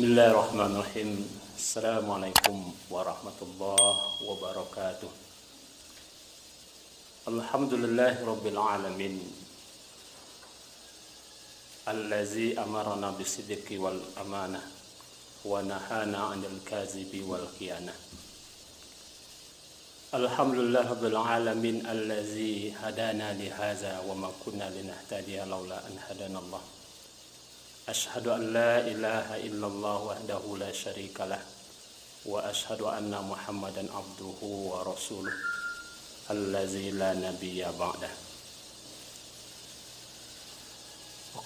Bismillahirrahmanirrahim. Assalamualaikum warahmatullahi wabarakatuh. Alhamdulillahirabbil alamin. Allazi amarna bisidqi wal amanah wa nahana 'anil kazibi wal khiyanah. Alhamdulillahirabbil alamin allazi hadana li hadza wa ma kunna linahtadiya laula an hadanallah. Ashhadu an la ilaha illallah wahdahu la syarikalah wa ashhadu anna Muhammadan abduhu wa rasuluh allazi la nabiyya ba'dah.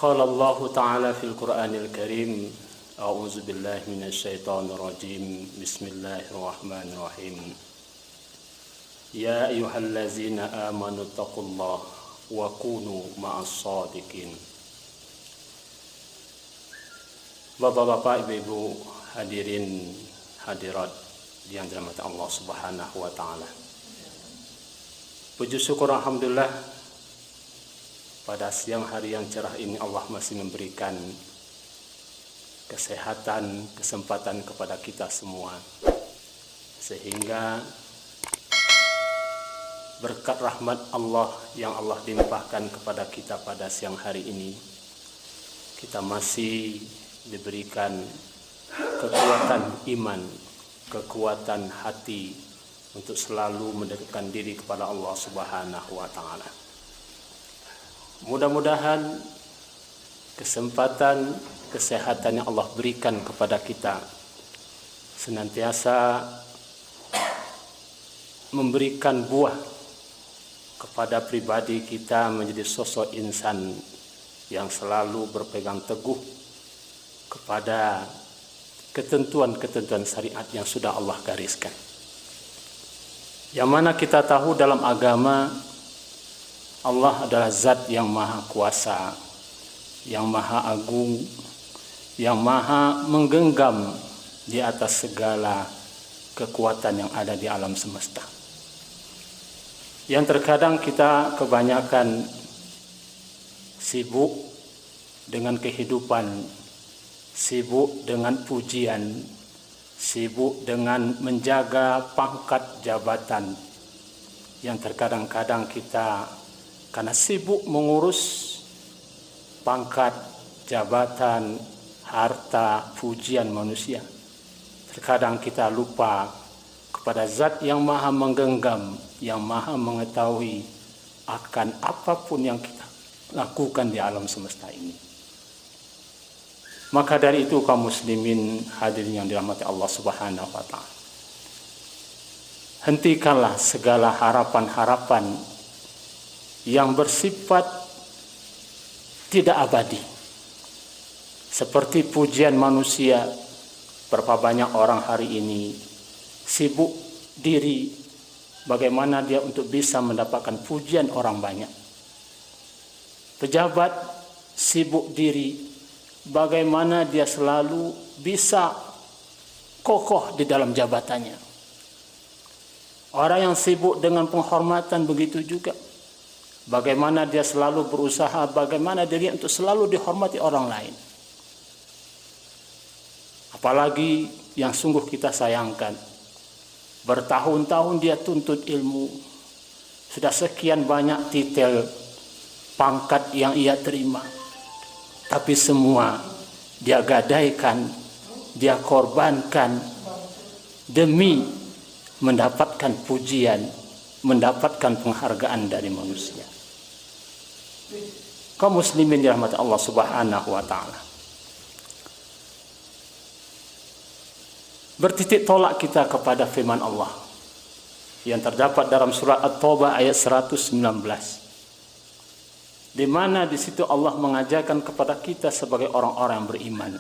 Qala Allah ta'ala fil Qur'anil Karim, a'udzu billahi minasy syaithanir rajim. Bismillahirrahmanirrahim. Ya ayyuhallazina amanu taqullaha wa kunu ma'as shadiqin. Bapak-bapak, ibu-ibu, hadirin hadirat yang dirahmati Allah Subhanahu wa taala. Puji syukur alhamdulillah, pada siang hari yang cerah ini Allah masih memberikan kesehatan, kesempatan kepada kita semua, sehingga berkat rahmat Allah yang Allah limpahkan kepada kita pada siang hari ini, kita masih diberikan kekuatan iman, kekuatan hati untuk selalu mendekatkan diri kepada Allah Subhanahu wa taala. Mudah-mudahan kesempatan kesehatan yang Allah berikan kepada kita senantiasa memberikan buah kepada pribadi kita menjadi sosok insan yang selalu berpegang teguh kepada ketentuan-ketentuan syariat yang sudah Allah gariskan. Yang mana kita tahu dalam agama Allah adalah zat yang maha kuasa, yang maha agung, yang maha menggenggam di atas segala kekuatan yang ada di alam semesta. Yang terkadang kita kebanyakan sibuk dengan kehidupan, sibuk dengan pujian, sibuk dengan menjaga pangkat jabatan, yang terkadang-kadang kita karena sibuk mengurus pangkat jabatan, harta, pujian manusia, terkadang kita lupa kepada zat yang maha menggenggam, yang maha mengetahui akan apapun yang kita lakukan di alam semesta ini. Maka dari itu kaum muslimin hadirin yang dirahmati Allah Subhanahu wa taala, hentikanlah segala harapan-harapan yang bersifat tidak abadi. Seperti pujian manusia, berapa banyak orang hari ini sibuk diri bagaimana dia untuk bisa mendapatkan pujian orang banyak. Pejabat sibuk diri bagaimana dia selalu bisa kokoh di dalam jabatannya. Orang yang sibuk dengan penghormatan begitu juga. Bagaimana dia selalu berusaha, bagaimana diri untuk selalu dihormati orang lain. Apalagi yang sungguh kita sayangkan, bertahun-tahun dia tuntut ilmu, sudah sekian banyak titel pangkat yang ia terima, tapi semua dia gadaikan, dia korbankan demi mendapatkan pujian, mendapatkan penghargaan dari manusia. Kaum muslimin dirahmati Allah Subhanahu wa taala, bertitik tolak kita kepada firman Allah yang terdapat dalam surat At-Taubah ayat 119. Di mana di situ Allah mengajarkan kepada kita sebagai orang-orang yang beriman,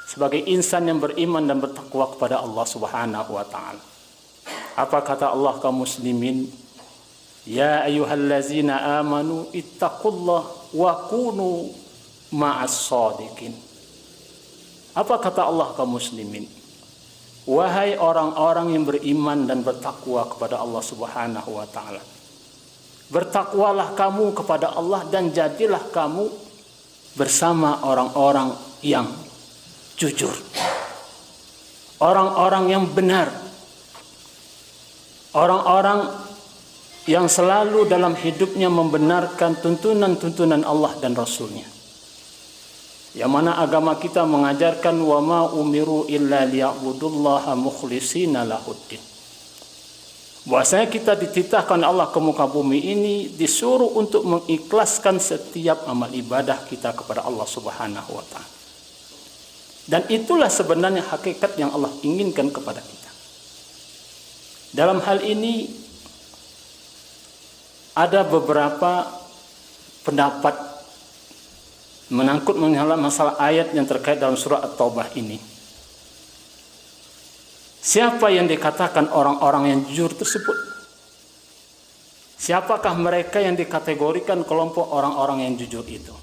sebagai insan yang beriman dan bertakwa kepada Allah Subhanahu wa taala. Apa kata Allah kaum muslimin? Ya ayyuhallazina amanu ittaqullaha wa kunu ma'as shadiqin. Apa kata Allah kaum muslimin? Wahai orang-orang yang beriman dan bertakwa kepada Allah Subhanahu wa taala, bertakwalah kamu kepada Allah dan jadilah kamu bersama orang-orang yang jujur. orang-orang yang benar, orang-orang yang selalu dalam hidupnya membenarkan tuntunan-tuntunan Allah dan Rasulnya. Yang mana agama kita mengajarkan wa ma umiru illa liya'budullaha mukhlishina lahuddin. Bahwasanya kita dititahkan Allah ke muka bumi ini disuruh untuk mengikhlaskan setiap amal ibadah kita kepada Allah Subhanahu wa taala. Dan itulah sebenarnya hakikat yang Allah inginkan kepada kita. Dalam hal ini ada beberapa pendapat menangkut masalah ayat yang terkait dalam surah At-Taubah ini. Siapa yang dikatakan orang-orang yang jujur tersebut? Siapakah mereka yang dikategorikan kelompok orang-orang yang jujur itu?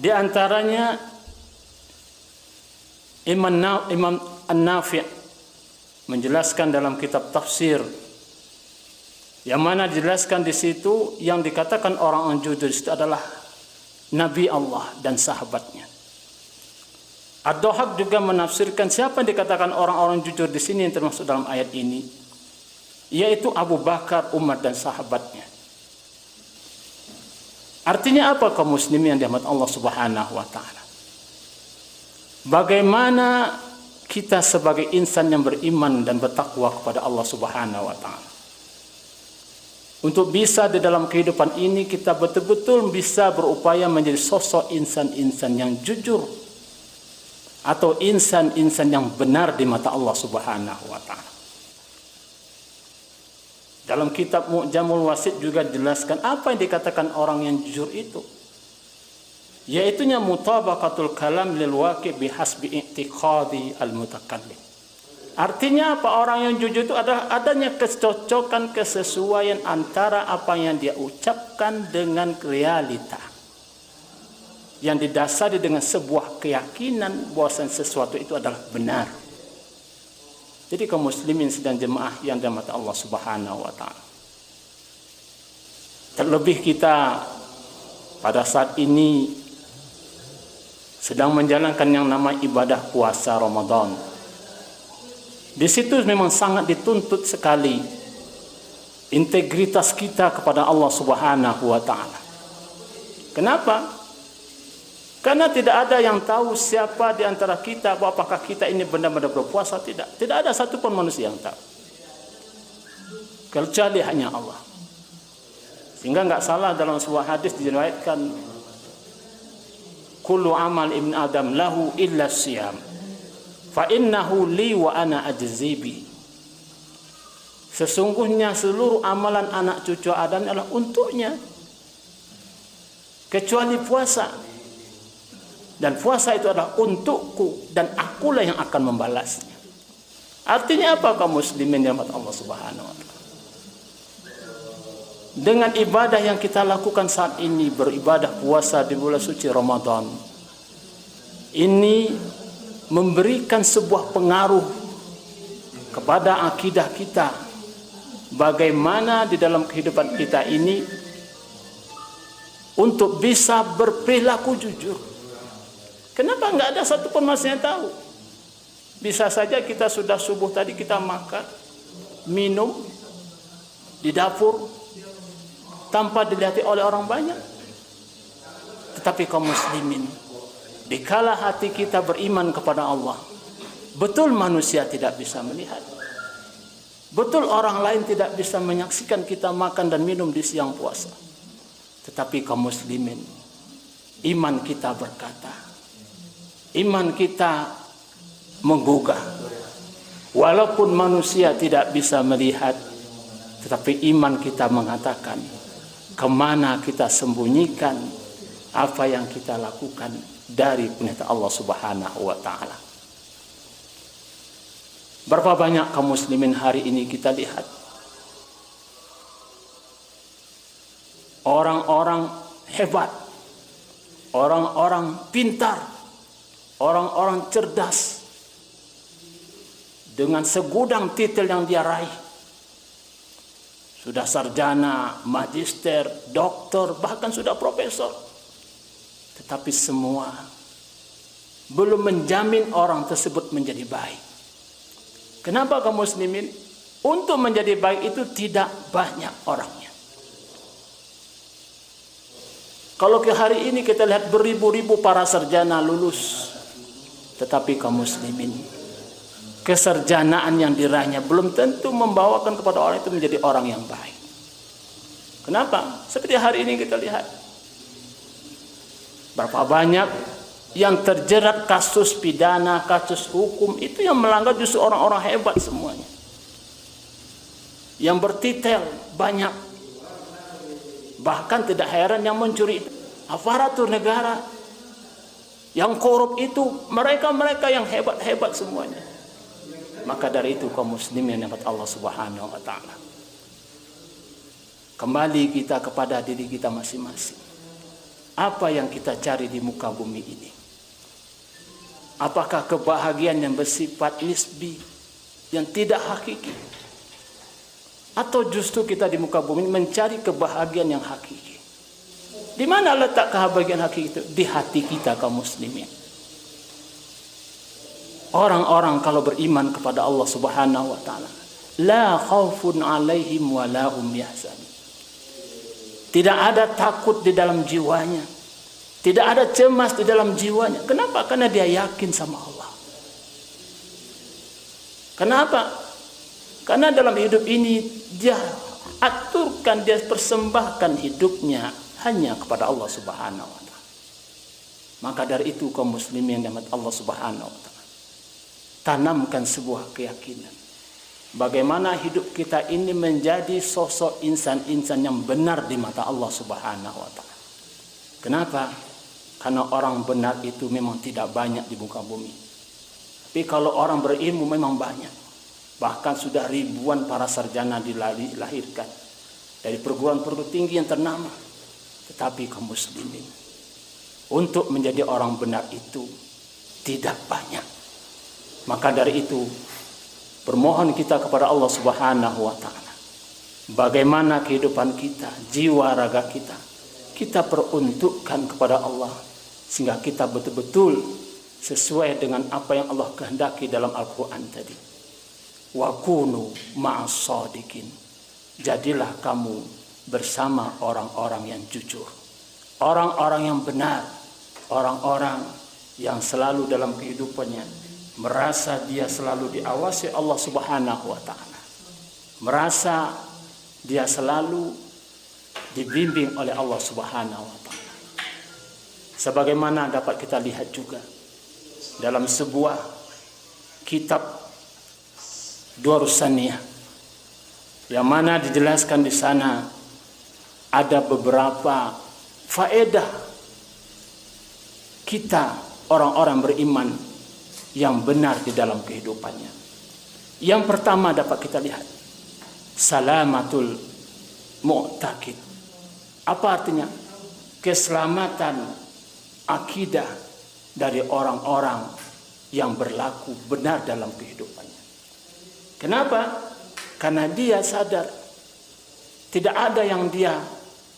Di antaranya Imam An-Nafi' menjelaskan dalam kitab tafsir, yang mana dijelaskan di situ yang dikatakan orang yang jujur itu adalah Nabi Allah dan sahabatnya. Ad-Dhahhak juga menafsirkan siapa yang dikatakan orang-orang jujur di sini yang termasuk dalam ayat ini, yaitu Abu Bakar, Umar dan sahabatnya. Artinya apa kaum muslimin yang dirahmati Allah Subhanahu wa taala? Bagaimana kita sebagai insan yang beriman dan bertakwa kepada Allah Subhanahu wa taala, untuk bisa di dalam kehidupan ini kita betul-betul bisa berupaya menjadi sosok insan-insan yang jujur atau insan-insan yang benar di mata Allah Subhanahu wa taala. Dalam kitab Mu'jamul Wasit juga dijelaskan apa yang dikatakan orang yang jujur itu, yaitunya mutabaqatul kalam lil waqi' bihasbi i'tiqadi al-mutakallim. Artinya apa? Orang yang jujur itu adalah adanya kecocokan, kesesuaian antara apa yang dia ucapkan dengan realita, yang didasari dengan sebuah keyakinan bahwa sesuatu itu adalah benar. Jadi kaum muslimin sedang jemaah yang dirahmati Allah Subhanahu wa taala, terlebih kita pada saat ini sedang menjalankan yang nama ibadah puasa Ramadan. Di situ memang sangat dituntut sekali integritas kita kepada Allah Subhanahu wa taala. Kenapa? Karena tidak ada yang tahu siapa di antara kita bahwa apakah kita ini benar-benar berpuasa tidak. Tidak ada satupun manusia yang tahu, kecuali hanya Allah. Sehingga enggak salah dalam sebuah hadis diriwayatkan, kullu amal ibn Adam lahu illa siyam, fa innahu li wa ana ajzibi. Sesungguhnya seluruh amalan anak cucu Adam adalah untuknya, kecuali puasa. Dan puasa itu adalah untukku dan akulah yang akan membalasnya. Artinya apa kaum muslimin yang dirahmati Allah Subhanahu wa taala? Dengan ibadah yang kita lakukan saat ini, beribadah puasa di bulan suci Ramadan, ini memberikan sebuah pengaruh kepada akidah kita, bagaimana di dalam kehidupan kita ini untuk bisa berperilaku jujur. Kenapa enggak ada satupun manusia yang tahu? Bisa saja kita sudah subuh tadi kita makan, minum di dapur tanpa dilihat oleh orang banyak. Tetapi kaum muslimin, dikala hati kita beriman kepada Allah, betul manusia tidak bisa melihat, betul orang lain tidak bisa menyaksikan kita makan dan minum di siang puasa. Tetapi kaum muslimin, iman kita berkata, iman kita menggugah. Walaupun manusia tidak bisa melihat, tetapi iman kita mengatakan kemana kita sembunyikan apa yang kita lakukan dari penghormatan Allah Subhanahu wa taala. Berapa banyak kaum muslimin hari ini kita lihat orang-orang hebat, orang-orang pintar, orang-orang cerdas dengan segudang titel yang dia raih, sudah sarjana, magister, doktor, bahkan sudah profesor, tetapi semua belum menjamin orang tersebut menjadi baik. Kenapa kaum muslimin? Untuk menjadi baik itu tidak banyak orangnya. Kalau ke hari ini kita lihat beribu-ribu para sarjana lulus, tetapi kaum muslimin, keserjanaan yang diraihnya belum tentu membawakan kepada orang itu menjadi orang yang baik. Kenapa? Seperti hari ini kita lihat, berapa banyak yang terjerat kasus pidana, kasus hukum, itu yang melanggar justru orang-orang hebat semuanya. Yang bertitel banyak. Bahkan tidak heran yang mencuri aparatur negara, yang korup itu mereka-mereka yang hebat-hebat semuanya. Maka dari itu kaum muslimin yang Allah Subhanahu wa taala, kembali kita kepada diri kita masing-masing. Apa yang kita cari di muka bumi ini? Apakah kebahagiaan yang bersifat nisbi, yang tidak hakiki? Atau justru kita di muka bumi mencari kebahagiaan yang hakiki? Di mana letak kebahagiaan hakiki itu? Di hati kita kaum muslimin. Orang-orang kalau beriman kepada Allah Subhanahu wa taala, la khaufun 'alaihim wa la hum yahzanun. Tidak ada takut di dalam jiwanya, tidak ada cemas di dalam jiwanya. Kenapa? Karena dia yakin sama Allah. Kenapa? Karena dalam hidup ini dia aturkan, dia persembahkan hidupnya hanya kepada Allah Subhanahu wa taala. Maka dari itu kaum muslimin yang Allah Subhanahu wa taala, tanamkan sebuah keyakinan. Bagaimana hidup kita ini menjadi sosok insan-insan yang benar di mata Allah Subhanahu wa taala. Kenapa? Karena orang benar itu memang tidak banyak di muka bumi. Tapi kalau orang berilmu memang banyak. Bahkan sudah ribuan para sarjana dilahirkan dari perguruan-perguruan tinggi yang ternama. Tetapi kaum muslimin, untuk menjadi orang benar itu tidak banyak. Maka dari itu bermohon kita kepada Allah Subhanahu wa taala, bagaimana kehidupan kita, jiwa raga kita peruntukkan kepada Allah, sehingga kita betul-betul sesuai dengan apa yang Allah kehendaki dalam Al-Quran tadi. Wa kunu ma'as shadiqin. Jadilah kamu bersama orang-orang yang jujur, orang-orang yang benar, orang-orang yang selalu dalam kehidupannya merasa dia selalu diawasi Allah Subhanahu wa taala, merasa dia selalu dibimbing oleh Allah Subhanahu wa taala. Sebagaimana dapat kita lihat juga dalam sebuah kitab Duarus Saniyah, yang mana dijelaskan di sana ada beberapa faedah kita orang-orang beriman yang benar di dalam kehidupannya. Yang pertama dapat kita lihat, salamatul mu'taqid. Apa artinya? Keselamatan akidah dari orang-orang yang berlaku benar dalam kehidupannya. Kenapa? Karena dia sadar tidak ada yang dia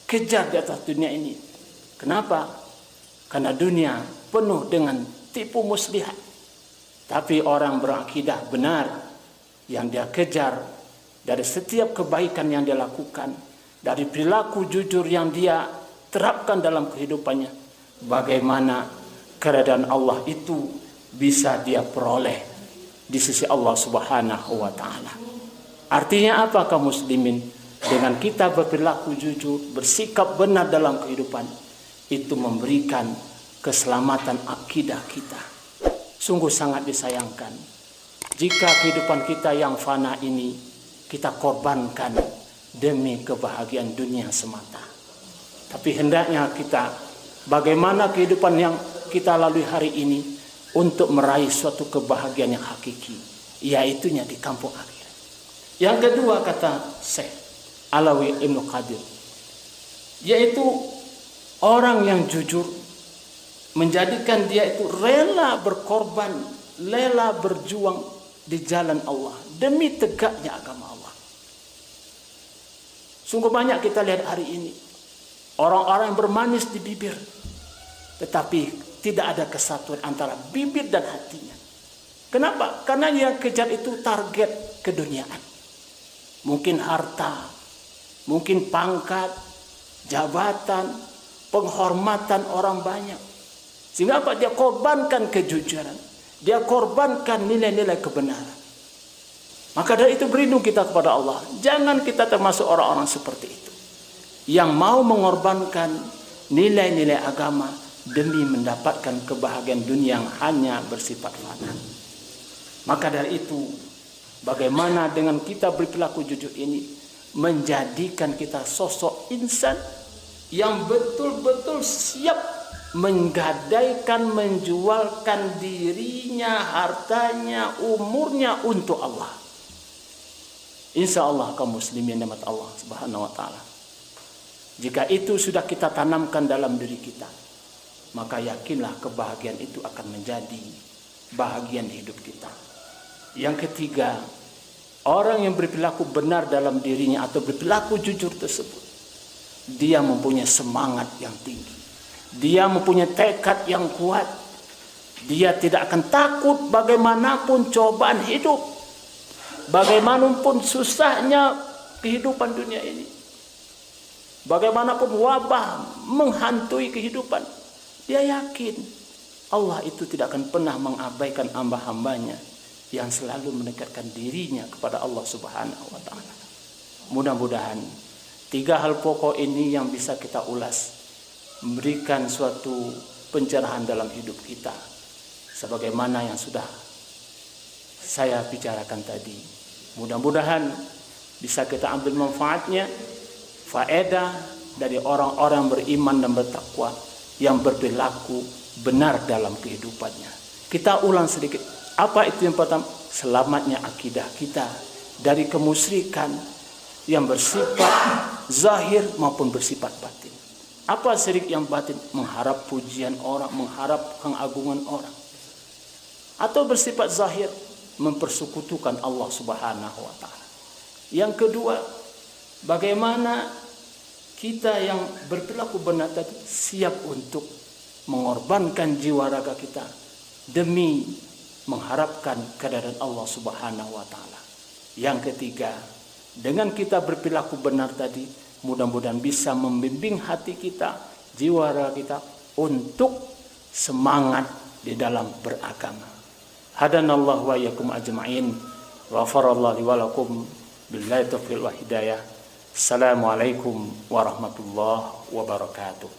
kejar di atas dunia ini. Kenapa? Karena dunia penuh dengan tipu muslihat. Tapi orang berakidah benar yang dia kejar dari setiap kebaikan yang dia lakukan, dari perilaku jujur yang dia terapkan dalam kehidupannya, bagaimana keredaan Allah itu bisa dia peroleh di sisi Allah Subhanahu wa taala. Artinya apa kaum muslimin? Dengan kita berperilaku jujur, bersikap benar dalam kehidupan, itu memberikan keselamatan akidah kita. Sungguh sangat disayangkan jika kehidupan kita yang fana ini kita korbankan demi kebahagiaan dunia semata. Tapi hendaknya kita, bagaimana kehidupan yang kita lalui hari ini untuk meraih suatu kebahagiaan yang hakiki, yaitunya di kampung akhirat. Yang kedua, kata Syekh Alawi Ibnu Qadir, yaitu orang yang jujur, menjadikan dia itu rela berkorban, rela berjuang di jalan Allah demi tegaknya agama Allah. Sungguh banyak kita lihat hari ini orang-orang yang bermanis di bibir, tetapi tidak ada kesatuan antara bibir dan hatinya. Kenapa? Karena yang kejar itu target keduniaan. Mungkin harta, mungkin pangkat, jabatan, penghormatan orang banyak. Sehingga apa? Dia korbankan kejujuran, dia korbankan nilai-nilai kebenaran. Maka dari itu berlindung kita kepada Allah. Jangan kita termasuk orang-orang seperti itu, yang mau mengorbankan nilai-nilai agama demi mendapatkan kebahagiaan dunia yang hanya bersifat fana. Maka dari itu, bagaimana dengan kita berperilaku jujur ini menjadikan kita sosok insan yang betul-betul siap menggadaikan, menjualkan dirinya, hartanya, umurnya untuk Allah. Insya Allah kaum muslimin nikmat Allah subhanahu wa ta'ala, jika itu sudah kita tanamkan dalam diri kita, maka yakinlah kebahagiaan itu akan menjadi bahagian hidup kita. Yang ketiga, orang yang berperilaku benar dalam dirinya atau berperilaku jujur tersebut, dia mempunyai semangat yang tinggi, dia mempunyai tekad yang kuat, dia tidak akan takut bagaimanapun cobaan hidup, bagaimanapun susahnya kehidupan dunia ini, bagaimanapun wabah menghantui kehidupan. Dia yakin Allah itu tidak akan pernah mengabaikan hamba-hambanya yang selalu mendekatkan dirinya kepada Allah subhanahu wa ta'ala. Mudah-mudahan 3 hal pokok ini yang bisa kita ulas, memberikan suatu pencerahan dalam hidup kita, sebagaimana yang sudah saya bicarakan tadi. Mudah-mudahan bisa kita ambil manfaatnya, faedah dari orang-orang beriman dan bertakwa yang berperilaku benar dalam kehidupannya. Kita ulang sedikit. Apa itu yang pertama? Selamatnya akidah kita dari kemusyrikan yang bersifat zahir maupun bersifat batin. Apa syirik yang batin? Mengharap pujian orang, mengharap pengagungan orang. Atau bersifat zahir, mempersekutukan Allah subhanahu wa ta'ala. Yang kedua, bagaimana kita yang berperilaku benar tadi siap untuk mengorbankan jiwa raga kita demi mengharapkan kehadiran Allah subhanahu wa ta'ala. Yang ketiga, dengan kita berperilaku benar tadi, mudah-mudahan bisa membimbing hati kita, jiwa raga kita untuk semangat di dalam beragama. Hadanallahu wa iyyakum ajma'in. Wa ghafarallahu li wa lakum billahi taufiq wal hidayah. Assalamualaikum warahmatullahi wabarakatuh.